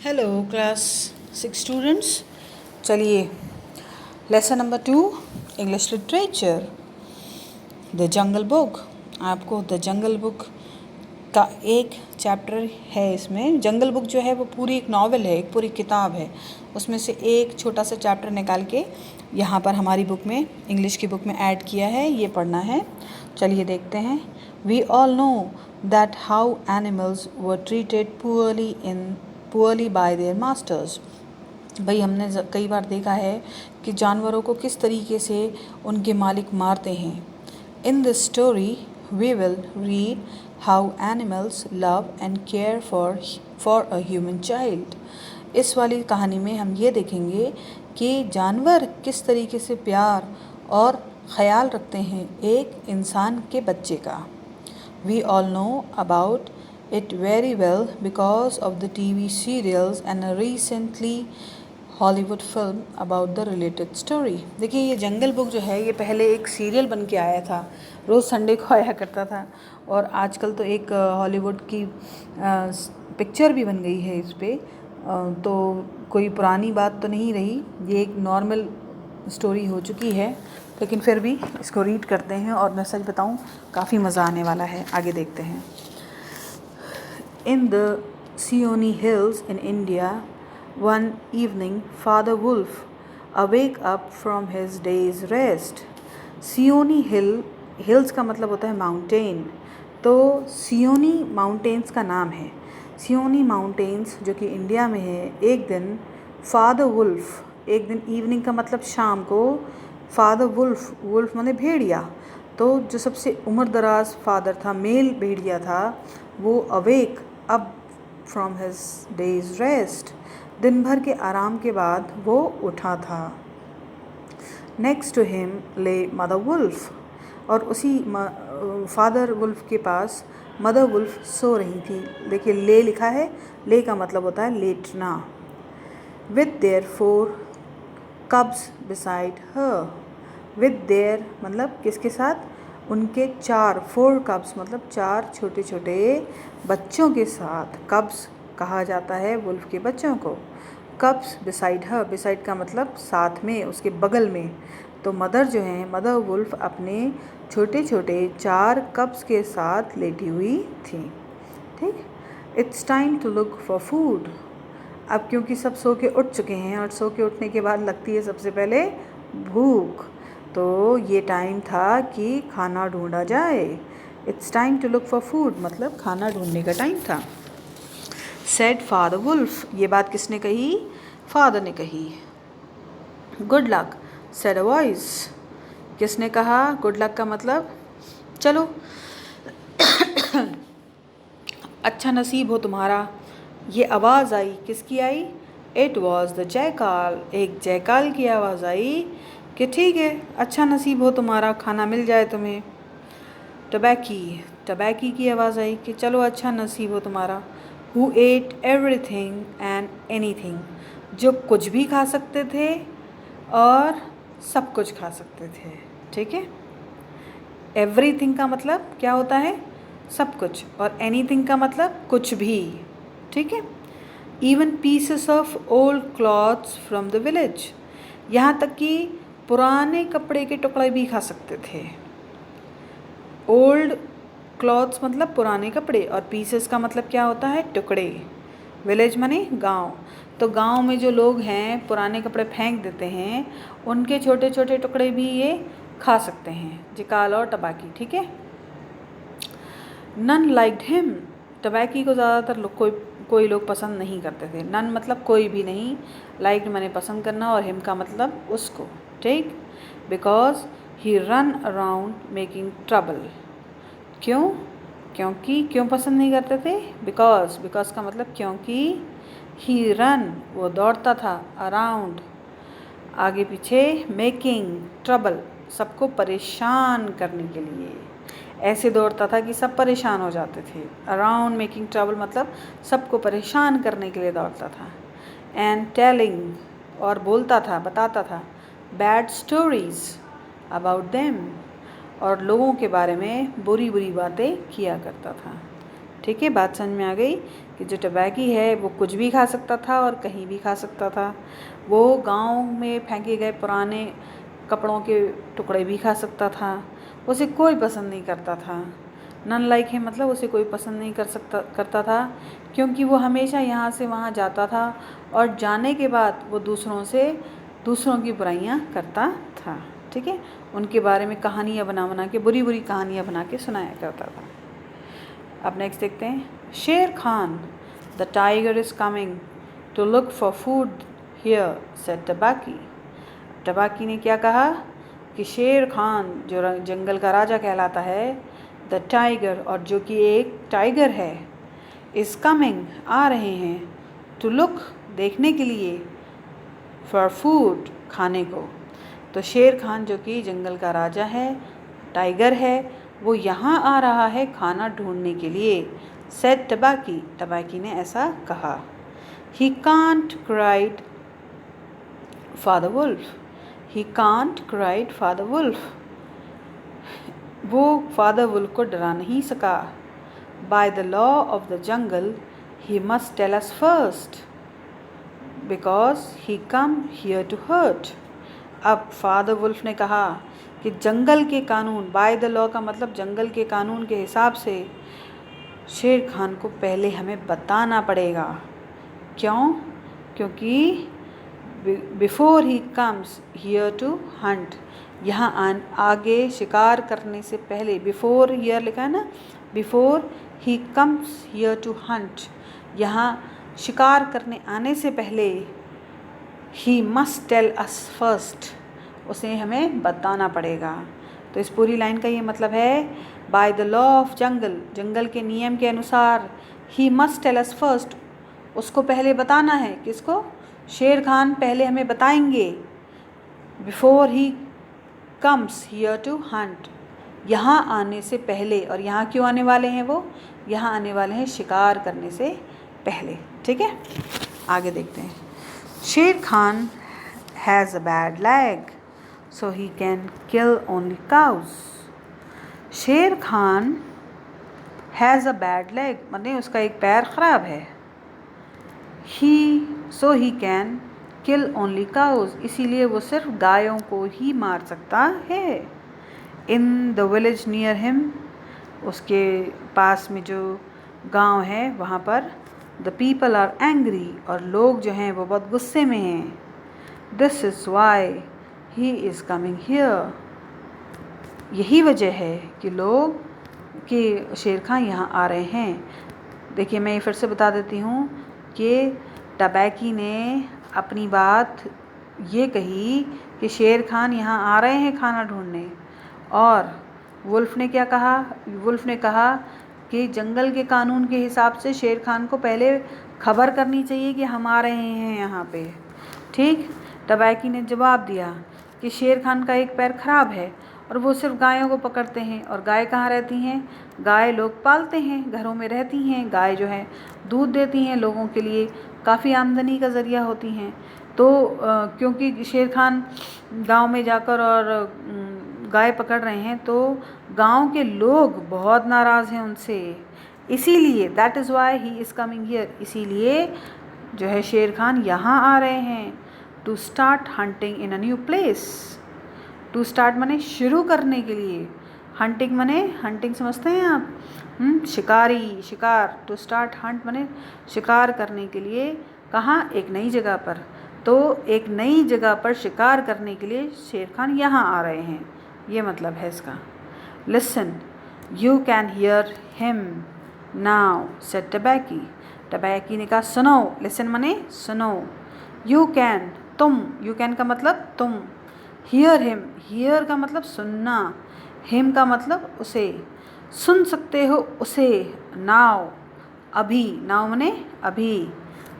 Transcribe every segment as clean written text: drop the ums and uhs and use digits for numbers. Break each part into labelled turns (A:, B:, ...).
A: Hello class 6 students. चलिए lesson number 2 English literature the jungle book. आपको the jungle book का एक chapter है। इसमें जंगल बुक जो है वो पूरी एक नॉवेल है, एक पूरी किताब है। उसमें से एक छोटा सा चैप्टर निकाल के यहाँ पर हमारी बुक में, इंग्लिश की बुक में ऐड किया है। ये पढ़ना है। चलिए देखते हैं। We all know that how animals were treated poorly by their masters. भाई हमने कई बार देखा है कि जानवरों को किस तरीके से उनके मालिक मारते हैं। In this story we will read how animals love and care for a human child. इस वाली कहानी में हम ये देखेंगे कि जानवर किस तरीके से प्यार और ख्याल रखते हैं एक इंसान के बच्चे का। We all know about it very well because of the TV serials and a recently Hollywood film about the related story. देखिए ये जंगल बुक जो है ये पहले एक सीरियल बन के आया था, रोज़ संडे को आया करता था। और आजकल तो एक हॉलीवुड की पिक्चर भी बन गई है इस पर। तो कोई पुरानी बात तो नहीं रही, ये एक नॉर्मल स्टोरी हो चुकी है। लेकिन फिर भी इसको रीड करते हैं और मैं सच बताऊँ काफ़ी मज़ा आने वाला है। आगे देखते हैं। In the Seoni hills in India one evening Father Wolf awake up from his day's rest। Seoni hills का मतलब होता है माउंटेन। तो सियोनी माउंटेन्स का नाम है। सियोनी माउंटेन्स जो कि इंडिया में है। एक दिन फादर वुल्फ, एक दिन इवनिंग का मतलब शाम को, फादर वुल्फ माने भेड़िया। तो जो सबसे उम्र दराज फादर था, मेल भेड़िया था, वो अवेक अब फ्रॉम हिज डेज रेस्ट, दिन भर के आराम के बाद वो उठा था। नेक्स्ट टू हिम ले मदर वुल्फ, और उसी फादर वुल्फ के पास मदर वुल्फ सो रही थी। देखिए ले लिखा है, ले का मतलब होता है लेटना। With their 4 कब्स beside her. With their मतलब किसके साथ, उनके 4 कब्स मतलब 4 छोटे छोटे बच्चों के साथ। कब्स कहा जाता है वुल्फ के बच्चों को। कब्स बिसाइड हर, बिसाइड का मतलब साथ में, उसके बगल में। तो मदर जो है, मदर वुल्फ अपने छोटे छोटे 4 कब्स के साथ लेटी हुई थी। ठीक। It's time to look for food. अब क्योंकि सब सो के उठ चुके हैं और सो के उठने के बाद लगती है सबसे पहले भूख, तो ये टाइम था कि खाना ढूंढा जाए। It's time to look for food मतलब खाना ढूंढने का टाइम था। सेड फादर वुल्फ, ये बात किसने कही, फादर ने कही। Good luck said a voice, किसने कहा गुड लक का मतलब चलो अच्छा नसीब हो तुम्हारा। ये आवाज़ आई, किसकी आई, इट वॉज द जयकाल, एक जयकाल की आवाज़ आई कि ठीक है अच्छा नसीब हो तुम्हारा, खाना मिल जाए तुम्हें। टबैकी की आवाज़ आई कि चलो अच्छा नसीब हो तुम्हारा। Who at everything and anything, जो कुछ भी खा सकते थे और सब कुछ खा सकते थे। ठीक है। एवरीथिंग का मतलब क्या होता है, सब कुछ, और एनीथिंग का मतलब कुछ भी। ठीक है। Even pieces of old clothes from the village, यहाँ तक कि पुराने कपड़े के टुकड़े भी खा सकते थे। ओल्ड क्लॉथ्स मतलब पुराने कपड़े, और पीसेस का मतलब क्या होता है, टुकड़े। विलेज माने गांव। तो गांव में जो लोग हैं पुराने कपड़े फेंक देते हैं, उनके छोटे छोटे टुकड़े भी ये खा सकते हैं, जिकाल और टबाकी। ठीक है। नन लाइक्ड हिम, टबैकी को ज़्यादातर कोई लोग पसंद नहीं करते थे। नन मतलब कोई भी नहीं, लाइक्ड माने पसंद करना, और हिम का मतलब उसको। ठीक। Because he run around making trouble, क्यों पसंद नहीं करते थे, बिकॉज का मतलब क्योंकि, ही रन वो दौड़ता था, अराउंड आगे पीछे, मेकिंग ट्रबल सबको परेशान करने के लिए, ऐसे दौड़ता था कि सब परेशान हो जाते थे। अराउंड मेकिंग ट्रबल मतलब सबको परेशान करने के लिए दौड़ता था। एंड टेलिंग, और बोलता था, बताता था, बैड स्टोरीज अबाउट देम, और लोगों के बारे में बुरी बुरी बातें किया करता था। ठीक है। बात समझ में आ गई कि जो टबैकी है वो कुछ भी खा सकता था और कहीं भी खा सकता था। वो गांव में फेंके गए पुराने कपड़ों के टुकड़े भी खा सकता था। उसे कोई पसंद नहीं करता था। नन लाइक है मतलब उसे कोई पसंद नहीं करता था, क्योंकि वो हमेशा यहाँ से वहाँ जाता था और जाने के बाद वो दूसरों की बुराइयाँ करता था। ठीक है, उनके बारे में कहानियाँ बना के बुरी कहानियाँ बना के सुनाया करता था। अब नेक्स्ट देखते हैं। Shere Khan, the tiger is coming to look for food here, said Tabaqui. Tabaqui ने क्या कहा कि शेर खान जो जंगल का राजा कहलाता है, द टाइगर और जो कि एक टाइगर है, इज़ कमिंग आ रहे हैं, टू लुक देखने के लिए, फॉर फूड खाने को। तो शेर खान जो कि जंगल का राजा है, टाइगर है, वो यहाँ आ रहा है खाना ढूंढने के लिए, सेड टबैकी। टबैकी ने ऐसा कहा। He can't cried father wolf. He can't cried father wolf. वो फादर वुल्फ को डरा नहीं सका। By the law of the jungle he must tell us first, because he come here to hurt. अब father wolf ने कहा कि जंगल के कानून, बाय द लॉ का मतलब जंगल के कानून के हिसाब से शेर खान को पहले हमें बताना पड़ेगा। क्यों? क्योंकि before he comes here to hunt, यहाँ आगे शिकार करने से पहले, बिफोर हियर लिखा है ना, before he comes here to hunt, यहाँ शिकार करने आने से पहले, he must tell us first, उसे हमें बताना पड़ेगा। तो इस पूरी लाइन का ये मतलब है, by the law of jungle, जंगल के नियम के अनुसार, he must tell us first, उसको पहले बताना है। किसको? शेर खान पहले हमें बताएंगे। Before he comes here to hunt, यहाँ आने से पहले। और यहाँ क्यों आने वाले हैं वो? यहाँ आने वाले हैं शिकार करने से पहले। ठीक है, आगे देखते हैं। Shere Khan has a bad leg so he can kill only cows. Shere Khan has a bad leg माने उसका एक पैर ख़राब है। So he can kill only cows, इसीलिए वो सिर्फ गायों को ही मार सकता है। In the village near him, उसके पास में जो गांव है वहाँ पर, द पीपल आर एंग्री, और लोग जो हैं वो बहुत गुस्से में हैं। This is why he is coming here, यही वजह है कि शेर खान यहाँ आ रहे हैं। देखिए मैं ये फिर से बता देती हूँ कि टबैकी ने अपनी बात ये कही कि शेर खान यहाँ आ रहे हैं खाना ढूंढने, और वुल्फ ने क्या कहा? वुल्फ ने कहा कि जंगल के कानून के हिसाब से शेर खान को पहले खबर करनी चाहिए कि हम आ रहे हैं यहाँ पे। ठीक, टबैकी ने जवाब दिया कि शेर खान का एक पैर खराब है और वो सिर्फ गायों को पकड़ते हैं, और गाय कहाँ रहती हैं? गाय लोग पालते हैं, घरों में रहती हैं। गाय जो है दूध देती हैं, लोगों के लिए काफ़ी आमदनी का ज़रिया होती हैं। तो क्योंकि शेर खान गांव में जाकर और गाय पकड़ रहे हैं, तो गांव के लोग बहुत नाराज़ हैं उनसे, इसीलिए that is why he is coming here, इसीलिए जो है शेर खान यहाँ आ रहे हैं। To start hunting in a new place, to start माने शुरू करने के लिए, हंटिंग माने, हंटिंग समझते हैं आप? शिकारी, शिकार। टू स्टार्ट हंट माने शिकार करने के लिए। कहाँ? एक नई जगह पर। तो एक नई जगह पर शिकार करने के लिए शेर खान यहाँ आ रहे हैं, ये मतलब है इसका। Listen you can hear him now, said Tabaqui. Tabaqui ने कहा सुनो, लिसन माने सुनो, यू कैन तुम, यू कैन का मतलब तुम, हियर हिम, हियर का मतलब सुनना, हिम का मतलब उसे, सुन सकते हो उसे, नाउ अभी, नाउ माने अभी,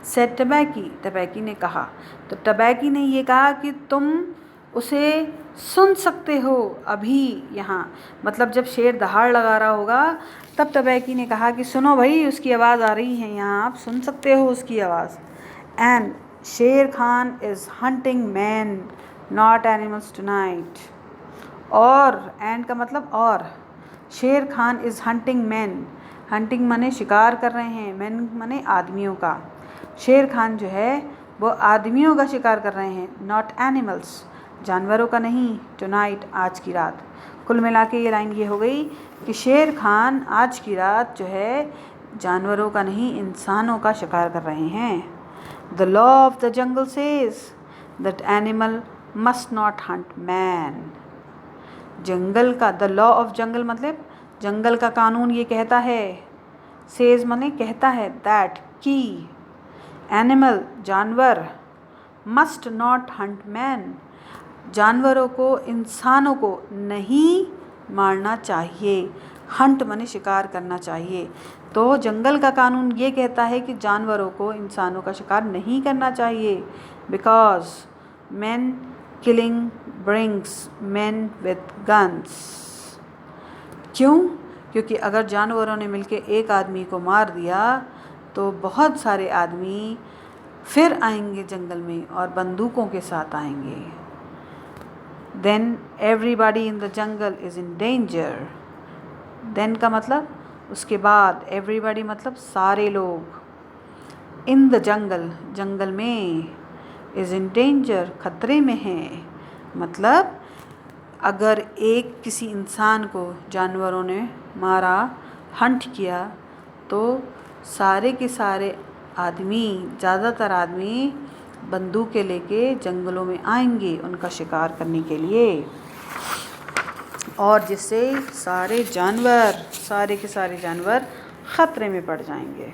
A: सेड टबैकी, टबैकी ने कहा। तो टबैकी ने ये कहा कि तुम उसे सुन सकते हो अभी यहाँ, मतलब जब शेर दहाड़ लगा रहा होगा तब टबैकी ने कहा कि सुनो भाई, उसकी आवाज़ आ रही है यहाँ, आप सुन सकते हो उसकी आवाज़। एंड शेर Khan is hunting man not animals tonight, और एंड का मतलब और, शेर Khan is hunting man hunting माने शिकार कर रहे हैं, मैन माने आदमियों का। शेर खान जो है वो आदमियों का शिकार कर रहे हैं, नॉट एनिमल्स, जानवरों का नहीं। टुनाइट, आज की रात। कुल मिला के ये लाइन ये हो गई कि शेर खान आज की रात जो है जानवरों का नहीं इंसानों का शिकार कर रहे हैं। The law of the jungle says that animal must not hunt man. जंगल का, द लॉ ऑफ जंगल मतलब जंगल का कानून ये कहता है, सेज माने कहता है, दैट की एनिमल जानवर, मस्ट नॉट हंट मैन जानवरों को इंसानों को नहीं मारना चाहिए। हंट माने शिकार करना चाहिए। तो जंगल का कानून ये कहता है कि जानवरों को इंसानों का शिकार नहीं करना चाहिए। Because man killing brings man with guns. क्यों? क्योंकि अगर जानवरों ने मिलके एक आदमी को मार दिया तो बहुत सारे आदमी फिर आएंगे जंगल में और बंदूकों के साथ आएंगे। Then everybody in the jungle is in danger. Then का मतलब उसके बाद, एवरीबॉडी मतलब सारे लोग, इन द जंगल जंगल में, इज़ इन डेंजर खतरे में हैं। मतलब अगर एक किसी इंसान को जानवरों ने मारा, हंट किया, तो सारे के सारे आदमी, ज़्यादातर आदमी बंदूकें लेके जंगलों में आएंगे उनका शिकार करने के लिए, और जिससे सारे के सारे जानवर खतरे में पड़ जाएंगे।